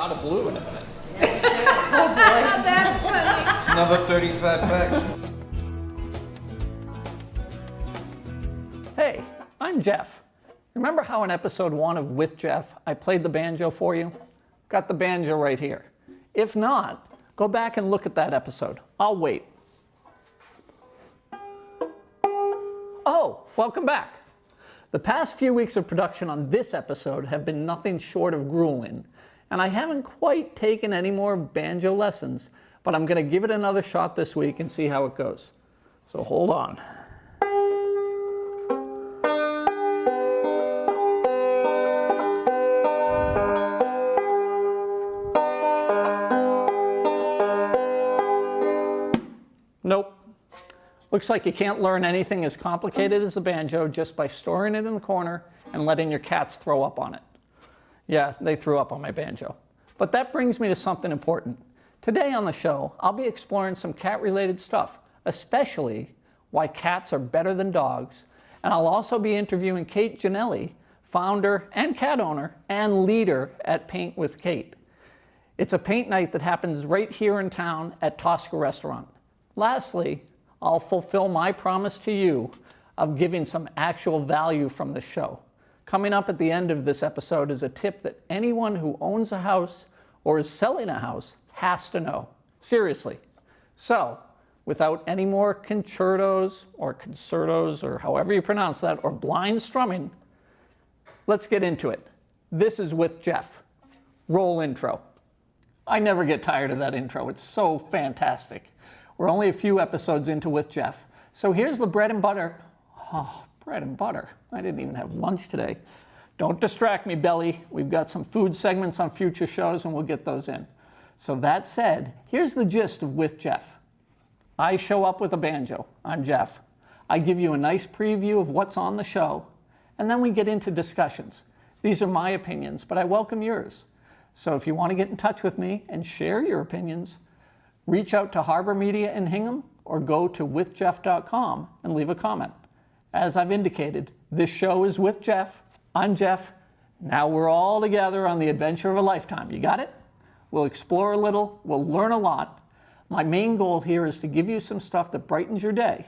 pot of blue in a minute. Oh boy. That's funny. Another 35 facts. Hey, I'm Jeff. Remember how in episode 1 of With Jeff, I played the banjo for you? Got the banjo right here. If not, go back and look at that episode. I'll wait. Oh, welcome back. The past few weeks of production on this episode have been nothing short of grueling, and I haven't quite taken any more banjo lessons, but I'm going to give it another shot this week and see how it goes. So hold on. Nope. Looks like you can't learn anything as complicated as the banjo just by storing it in the corner and letting your cats throw up on it. Yeah, they threw up on my banjo. But that brings me to something important. Today on the show, I'll be exploring some cat-related stuff, especially why cats are better than dogs, and I'll also be interviewing Kate Giannelli, founder and cat owner and leader at Paint with Kate. It's a paint night that happens right here in town at Tosca Restaurant. Lastly, I'll fulfill my promise to you of giving some actual value from the show. Coming up at the end of this episode is a tip that anyone who owns a house or is selling a house has to know. Seriously. So, without any more concertos or however you pronounce that, or blind strumming, let's get into it. This is With Jeff. Roll intro. I never get tired of that intro. It's so fantastic. We're only a few episodes into With Jeff. So here's the bread and butter. Oh, bread and butter. I didn't even have lunch today. Don't distract me, Belly. We've got some food segments on future shows and we'll get those in. So that said, here's the gist of With Jeff. I show up with a banjo. I'm Jeff. I give you a nice preview of what's on the show, and then we get into discussions. These are my opinions, but I welcome yours. So if you want to get in touch with me and share your opinions, reach out to Harbor Media in Hingham or go to withjeff.com and leave a comment. As I've indicated, this show is With Jeff. I'm Jeff. Now we're all together on the adventure of a lifetime. You got it? We'll explore a little. We'll learn a lot. My main goal here is to give you some stuff that brightens your day,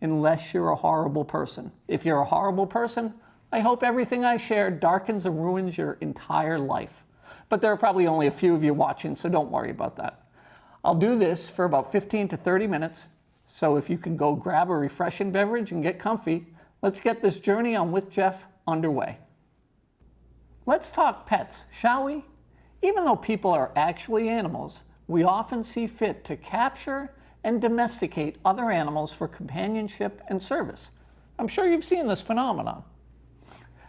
unless you're a horrible person. If you're a horrible person, I hope everything I share darkens and ruins your entire life. But there are probably only a few of you watching, so don't worry about that. I'll do this for about 15 to 30 minutes, so if you can go grab a refreshing beverage and get comfy, let's get this journey on With Jeff underway. Let's talk pets, shall we? Even though people are actually animals, we often see fit to capture and domesticate other animals for companionship and service. I'm sure you've seen this phenomenon.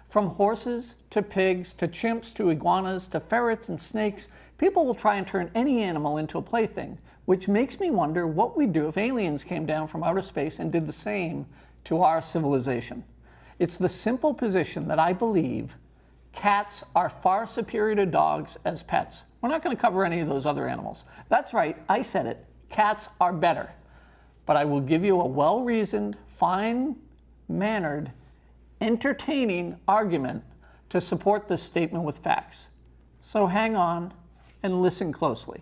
From horses to pigs to chimps to iguanas to ferrets and snakes, people will try and turn any animal into a plaything, which makes me wonder what we'd do if aliens came down from outer space and did the same to our civilization. It's the simple position that I believe cats are far superior to dogs as pets. We're not going to cover any of those other animals. That's right, I said it. Cats are better. But I will give you a well-reasoned, fine-mannered, entertaining argument to support this statement with facts. So hang on and listen closely.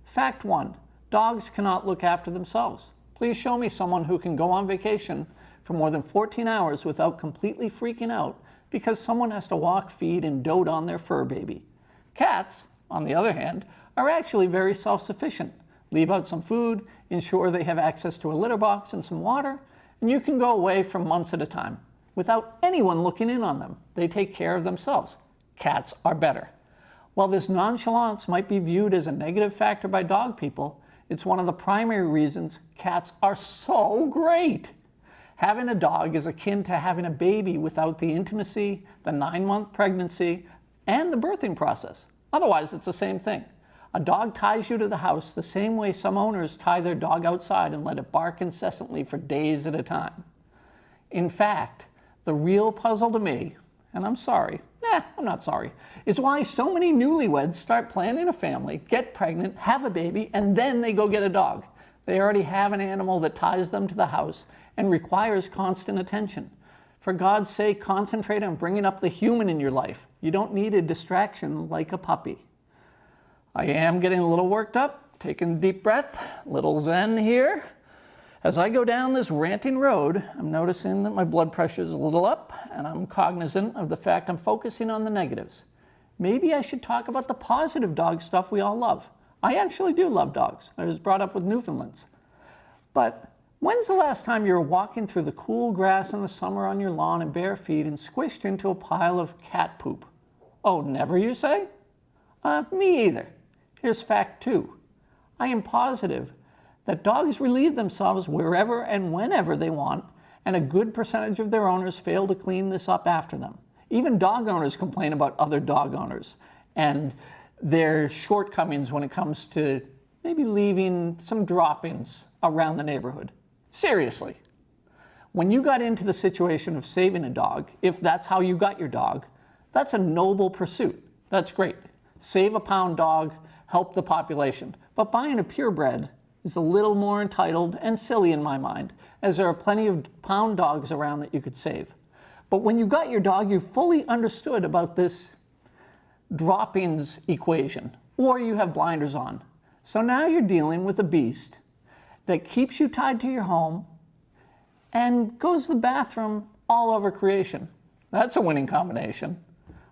Fact 1, dogs cannot look after themselves. Please show me someone who can go on vacation for more than 14 hours without completely freaking out because someone has to walk, feed, and dote on their fur baby. Cats, on the other hand, are actually very self-sufficient. Leave out some food, ensure they have access to a litter box and some water, and you can go away for months at a time without anyone looking in on them. They take care of themselves. Cats are better. While this nonchalance might be viewed as a negative factor by dog people, it's one of the primary reasons cats are so great. Having a dog is akin to having a baby without the intimacy, the 9-month pregnancy, and the birthing process. Otherwise, it's the same thing. A dog ties you to the house the same way some owners tie their dog outside and let it bark incessantly for days at a time. In fact, the real puzzle to me, and I'm sorry, I'm not sorry, is why so many newlyweds start planning a family, get pregnant, have a baby, and then they go get a dog. They already have an animal that ties them to the house and requires constant attention. For God's sake, concentrate on bringing up the human in your life. You don't need a distraction like a puppy. I am getting a little worked up, taking a deep breath, little zen here. As I go down this ranting road, I'm noticing that my blood pressure is a little up, and I'm cognizant of the fact I'm focusing on the negatives. Maybe I should talk about the positive dog stuff we all love. I actually do love dogs. I was brought up with Newfoundlands. But when's the last time you were walking through the cool grass in the summer on your lawn in bare feet and squished into a pile of cat poop? Oh, never, you say? Me either. Here's fact 2. I am positive that dogs relieve themselves wherever and whenever they want, and a good percentage of their owners fail to clean this up after them. Even dog owners complain about other dog owners and their shortcomings when it comes to maybe leaving some droppings around the neighborhood. Seriously. When you got into the situation of saving a dog, if that's how you got your dog, that's a noble pursuit. That's great. Save a pound dog, help the population. But buying a purebred is a little more entitled and silly in my mind, as there are plenty of pound dogs around that you could save. But when you got your dog, you fully understood about this droppings equation, or you have blinders on. So now you're dealing with a beast that keeps you tied to your home and goes to the bathroom all over creation. That's a winning combination.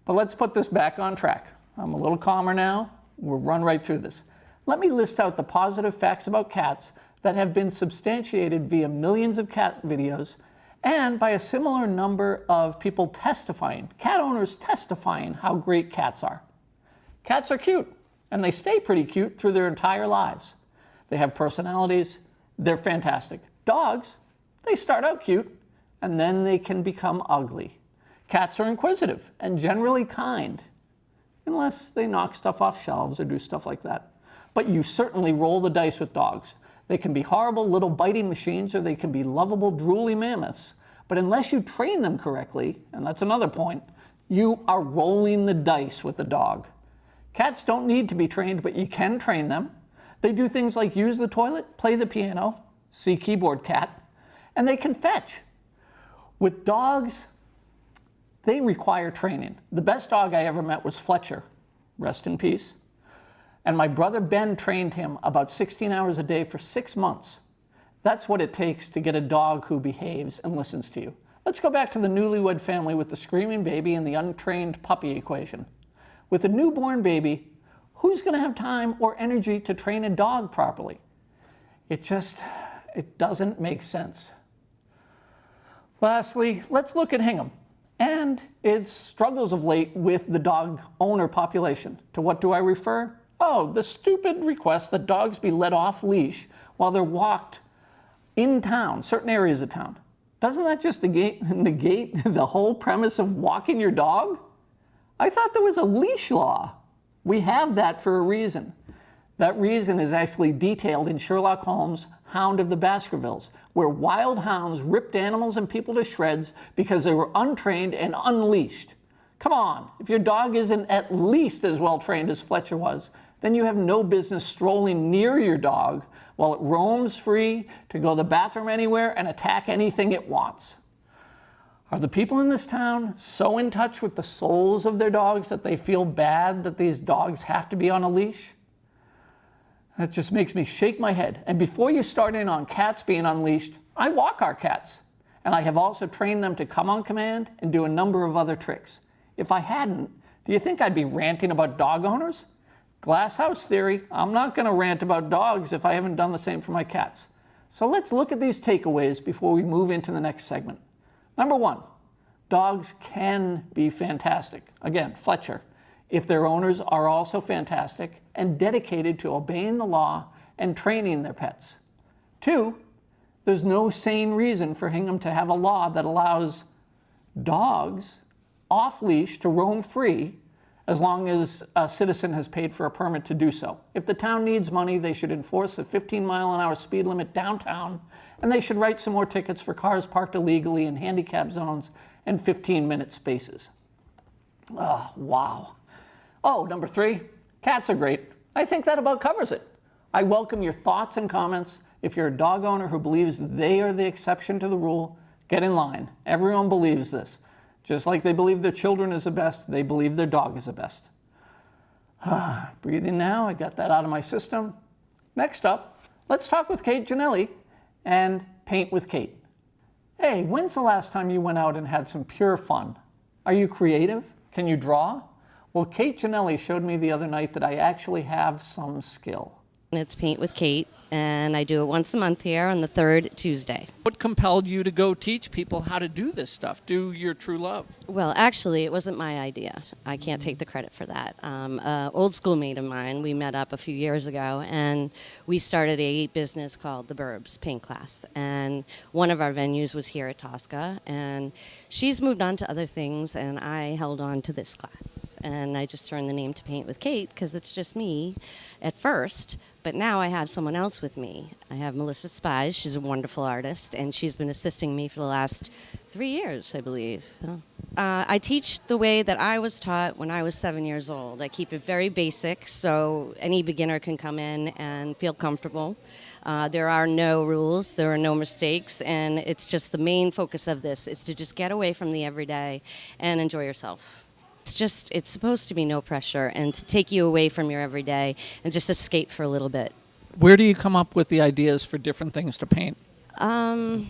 But let's put this back on track. I'm a little calmer now. We'll run right through this. Let me list out the positive facts about cats that have been substantiated via millions of cat videos and by a similar number of people testifying, cat owners testifying how great cats are. Cats are cute, and they stay pretty cute through their entire lives. They have personalities, they're fantastic. Dogs, they start out cute, and then they can become ugly. Cats are inquisitive and generally kind, unless they knock stuff off shelves or do stuff like that. But you certainly roll the dice with dogs. They can be horrible little biting machines, or they can be lovable, drooly mammoths. But unless you train them correctly, and that's another point, you are rolling the dice with a dog. Cats don't need to be trained, but you can train them. They do things like use the toilet, play the piano, see keyboard cat, and they can fetch. With dogs, they require training. The best dog I ever met was Fletcher, rest in peace. And my brother Ben trained him about 16 hours a day for 6 months. That's what it takes to get a dog who behaves and listens to you. Let's go back to the newlywed family with the screaming baby and the untrained puppy equation. With a newborn baby, who's going to have time or energy to train a dog properly? It doesn't make sense. Lastly, let's look at Hingham and its struggles of late with the dog owner population. To what do I refer? Oh, the stupid request that dogs be let off leash while they're walked in town, certain areas of town. Doesn't that just negate the whole premise of walking your dog? I thought there was a leash law. We have that for a reason. That reason is actually detailed in Sherlock Holmes' Hound of the Baskervilles, where wild hounds ripped animals and people to shreds because they were untrained and unleashed. Come on, if your dog isn't at least as well trained as Fletcher was, then you have no business strolling near your dog while it roams free to go to the bathroom anywhere and attack anything it wants. Are the people in this town so in touch with the souls of their dogs that they feel bad that these dogs have to be on a leash? That just makes me shake my head. And before you start in on cats being unleashed, I walk our cats. And I have also trained them to come on command and do a number of other tricks. If I hadn't, do you think I'd be ranting about dog owners? Glass house theory, I'm not going to rant about dogs if I haven't done the same for my cats. So let's look at these takeaways before we move into the next segment. Number 1, dogs can be fantastic. Again, Fletcher, if their owners are also fantastic and dedicated to obeying the law and training their pets. 2, there's no sane reason for Hingham to have a law that allows dogs off leash to roam free as long as a citizen has paid for a permit to do so. If the town needs money, they should enforce a 15-mile-an-hour speed limit downtown, and they should write some more tickets for cars parked illegally in handicap zones and 15-minute spaces. Oh, wow. Oh, number 3, cats are great. I think that about covers it. I welcome your thoughts and comments. If you're a dog owner who believes they are the exception to the rule, get in line. Everyone believes this. Just like they believe their children is the best, they believe their dog is the best. Breathing now, I got that out of my system. Next up, let's talk with Kate Janelli and Paint with Kate. Hey, when's the last time you went out and had some pure fun? Are you creative? Can you draw? Well, Kate Janelli showed me the other night that I actually have some skill. It's Paint with Kate, and I do it once a month here on the third Tuesday. What compelled you to go teach people how to do this stuff, do your true love? Well, actually, it wasn't my idea. I can't take the credit for that. Old schoolmate of mine, we met up a few years ago, and we started a business called The Burbs Paint Class. And one of our venues was here at Tosca, and she's moved on to other things, and I held on to this class. And I just turned the name to Paint with Kate because it's just me at first. But now I have someone else with me. I have Melissa Spies. She's a wonderful artist, and she's been assisting me for the last 3 years, I believe. I teach the way that I was taught when I was 7 years old. I keep it very basic, so any beginner can come in and feel comfortable. There are no rules, there are no mistakes, and it's just the main focus of this is to just get away from the everyday and enjoy yourself. It's supposed to be no pressure and to take you away from your everyday and just escape for a little bit. Where do you come up with the ideas for different things to paint? Well,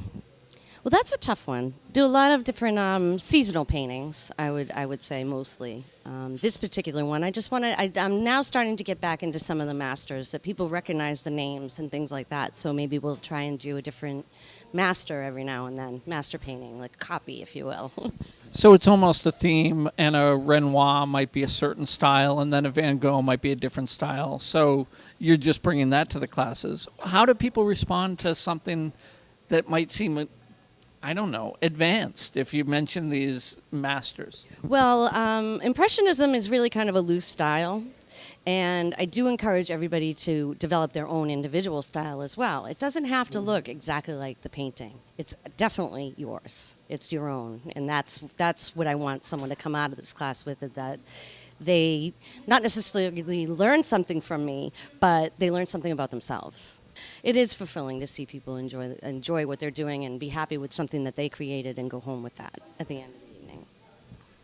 that's a tough one. Do a lot of different seasonal paintings, I would say mostly. This particular one, I'm now starting to get back into some of the masters that people recognize the names and things like that. So maybe we'll try and do a different master every now and then, master painting, like copy, if you will. So it's almost a theme, and a Renoir might be a certain style, and then a Van Gogh might be a different style. So you're just bringing that to the classes. How do people respond to something that might seem, I don't know, advanced, if you mention these masters? Well, Impressionism is really kind of a loose style. And I do encourage everybody to develop their own individual style as well. It doesn't have to look exactly like the painting. It's definitely yours. It's your own. And that's what I want someone to come out of this class with, is that they not necessarily learn something from me, but they learn something about themselves. It is fulfilling to see people enjoy what they're doing and be happy with something that they created and go home with that at the end of the evening.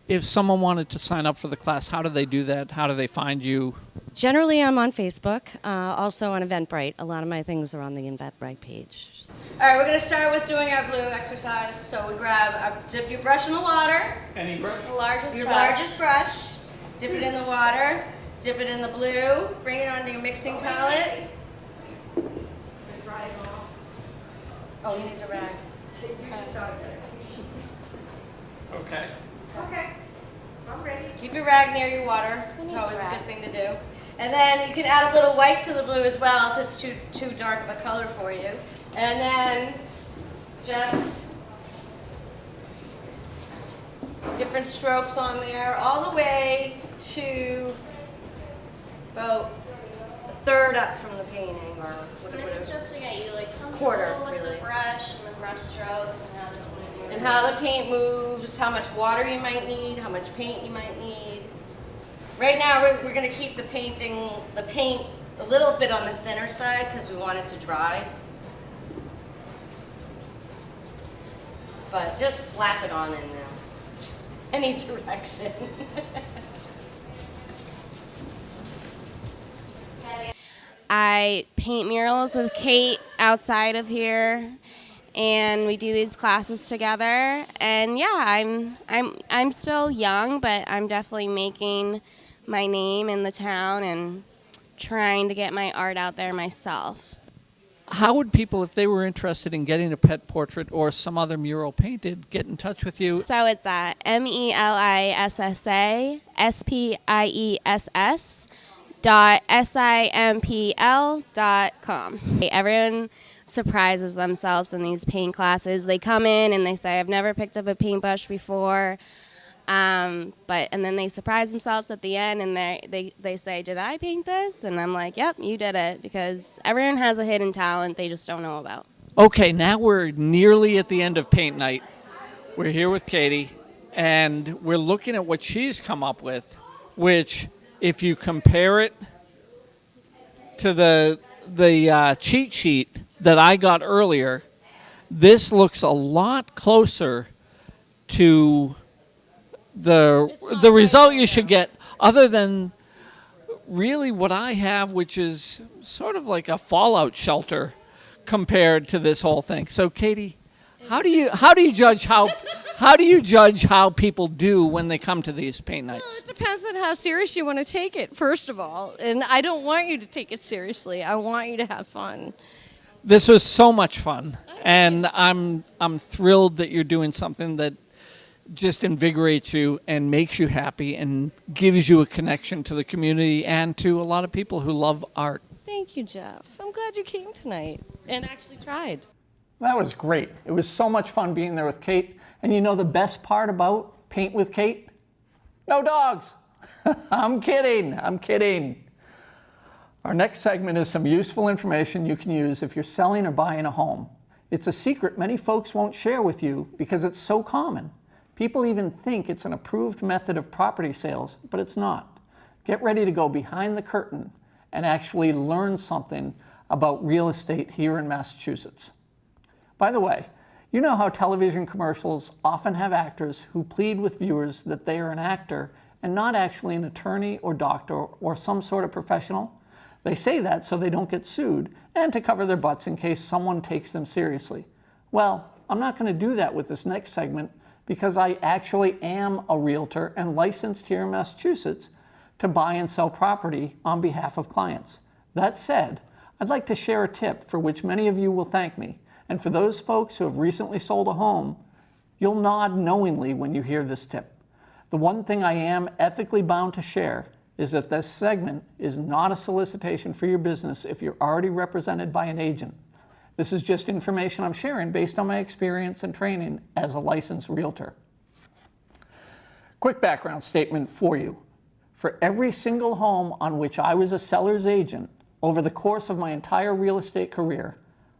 If someone wanted to sign up for the class, how do they do that? How do they find you? Generally, I'm on Facebook, also on Eventbrite. A lot of my things are on the Eventbrite page. All right, we're going to start with doing our blue exercise. So we dip your brush in the water, Any brush? your largest brush, dip it in the water, dip it in the blue, bring it onto your mixing palette. Oh, he needs a rag. Okay. Okay, I'm ready. Keep your rag near your water. It's always a good thing to do. And then you can add a little white to the blue as well if it's too dark of a color for you. And then just different strokes on there, all the way to about a third up from the painting, or And this is just to get you like comfortable Quarter, with really. the brush and the brush strokes and how to and how the paint moves, how much water you might need, how much paint you might need. Right now we're going to keep the paint a little bit on the thinner side because we want it to dry. But just slap it on in any direction. I paint murals with Kate outside of here, and we do these classes together. And yeah, I'm still young, but I'm definitely making my name in the town and trying to get my art out there myself. How would people, if they were interested in getting a pet portrait or some other mural painted, get in touch with you? So it's at melissa.spimpl.com. Everyone surprises themselves in these paint classes. They come in and they say, I've never picked up a paintbrush before. And then they surprise themselves at the end and they say, did I paint this? And I'm like, yep, you did it, because everyone has a hidden talent they just don't know about. Okay, now we're nearly at the end of paint night. We're here with Katie, and we're looking at what she's come up with, which, if you compare it to the cheat sheet that I got earlier, this looks a lot closer to the result you should get, other than really what I have, which is sort of like a fallout shelter compared to this whole thing. So, Katie, how do you judge how people do when they come to these paint Well, nights? it depends on how serious you want to take it, first of all. And I don't want you to take it seriously. I want you to have fun. This was so much fun, and I'm thrilled that you're doing something that just invigorates you and makes you happy and gives you a connection to the community and to a lot of people who love art. Thank you, Jeff. I'm glad you came tonight and actually tried. That was great. It was so much fun being there with Kate. And you know the best part about Paint with Kate? No dogs. I'm kidding. Our next segment is some useful information you can use if you're selling or buying a home. It's a secret many folks won't share with you because it's so common. People even think it's an approved method of property sales, but it's not. Get ready to go behind the curtain and actually learn something about real estate here in Massachusetts. By the way, you know how television commercials often have actors who plead with viewers that they are an actor and not actually an attorney or doctor or some sort of professional? They say that so they don't get sued and to cover their butts in case someone takes them seriously. Well, I'm not going to do that with this next segment because I actually am a realtor and licensed here in Massachusetts to buy and sell property on behalf of clients. That said, I'd like to share a tip for which many of you will thank me. And for those folks who have recently sold a home, you'll nod knowingly when you hear this tip. The one thing I am ethically bound to share is that this segment is not a solicitation for your business if you're already represented by an agent. This is just information I'm sharing based on my experience and training as a licensed realtor. Quick background statement for you. For every single home on which I was a seller's agent over the course of my entire real estate career,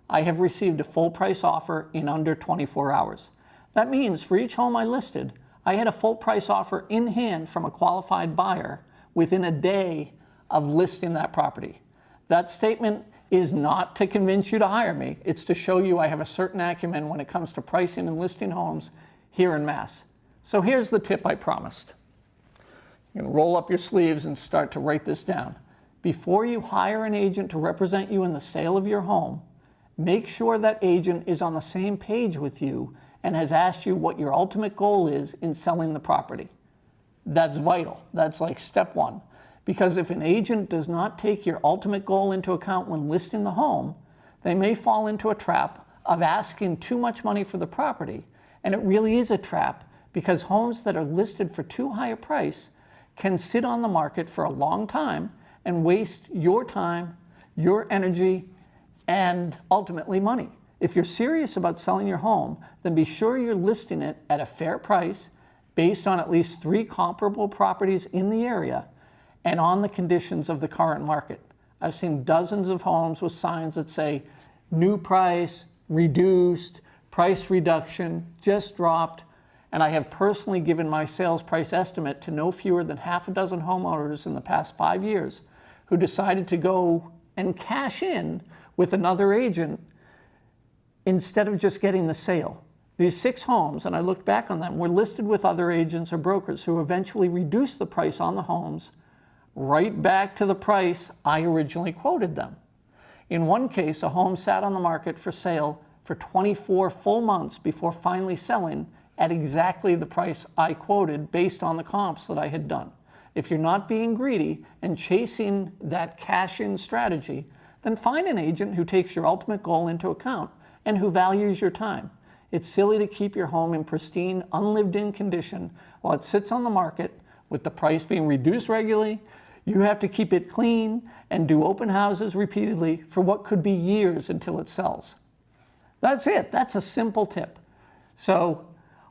I have received a full price offer in under 24 hours. That means for each home I listed, I had a full price offer in hand from a qualified buyer within a day of listing that property. That statement is not to convince you to hire me. It's to show you I have a certain acumen when it comes to pricing and listing homes here in Mass. So here's the tip I promised. You're going to roll up your sleeves and start to write this down. Before you hire an agent to represent you in the sale of your home, make sure that agent is on the same page with you and has asked you what your ultimate goal is in selling the property. That's vital. That's like step one. Because if an agent does not take your ultimate goal into account when listing the home, they may fall into a trap of asking too much money for the property. And it really is a trap because homes that are listed for too high a price can sit on the market for a long time and waste your time, your energy, and ultimately money. If you're serious about selling your home, then be sure you're listing it at a fair price based on at least 3 comparable properties in the area and on the conditions of the current market. I've seen dozens of homes with signs that say new price, reduced, price reduction, just dropped, and I have personally given my sales price estimate to no fewer than half a dozen homeowners in the past 5 years who decided to go and cash in with another agent instead of just getting the sale. These 6 homes, and I looked back on them, were listed with other agents or brokers who eventually reduced the price on the homes right back to the price I originally quoted them. In one case, a home sat on the market for sale for 24 full months before finally selling at exactly the price I quoted based on the comps that I had done. If you're not being greedy and chasing that cash-in strategy, then find an agent who takes your ultimate goal into account and who values your time. It's silly to keep your home in pristine, unlived-in condition while it sits on the market with the price being reduced regularly. You have to keep it clean and do open houses repeatedly for what could be years until it sells. That's it. That's a simple tip. So,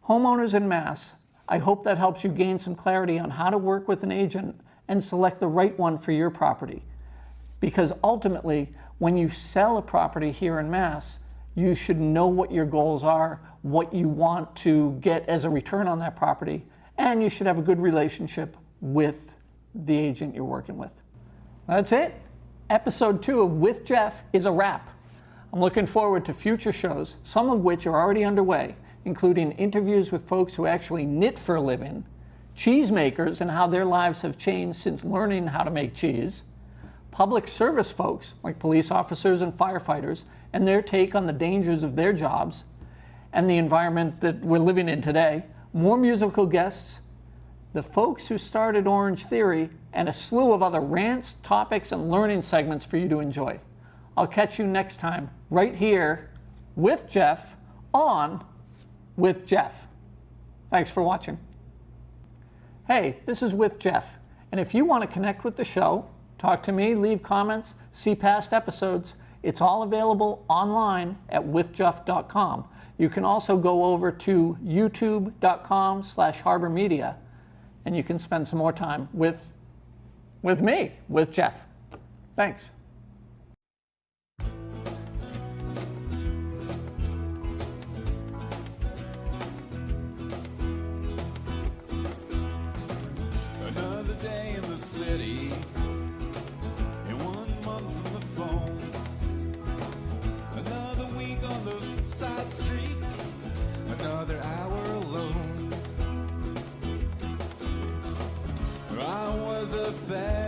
homeowners en masse, I hope that helps you gain some clarity on how to work with an agent and select the right one for your property. Because ultimately, when you sell a property here in Mass, you should know what your goals are, what you want to get as a return on that property, and you should have a good relationship with the agent you're working with. That's it. Episode 2 of With Jeff is a wrap. I'm looking forward to future shows, some of which are already underway, including interviews with folks who actually knit for a living, cheesemakers and how their lives have changed since learning how to make cheese, public service folks like police officers and firefighters and their take on the dangers of their jobs and the environment that we're living in today, more musical guests, the folks who started Orange Theory, and a slew of other rants, topics, and learning segments for you to enjoy. I'll catch you next time right here with Jeff on With Jeff. Thanks for watching. Hey, this is With Jeff, and if you want to connect with the show, talk to me, leave comments, see past episodes, it's all available online at withjeff.com. You can also go over to youtube.com/harbormedia, and you can spend some more time with me, with Jeff. Thanks. Another day in the city, and 1 month from the phone. Another week on those side streets, another hour alone. I was a fan.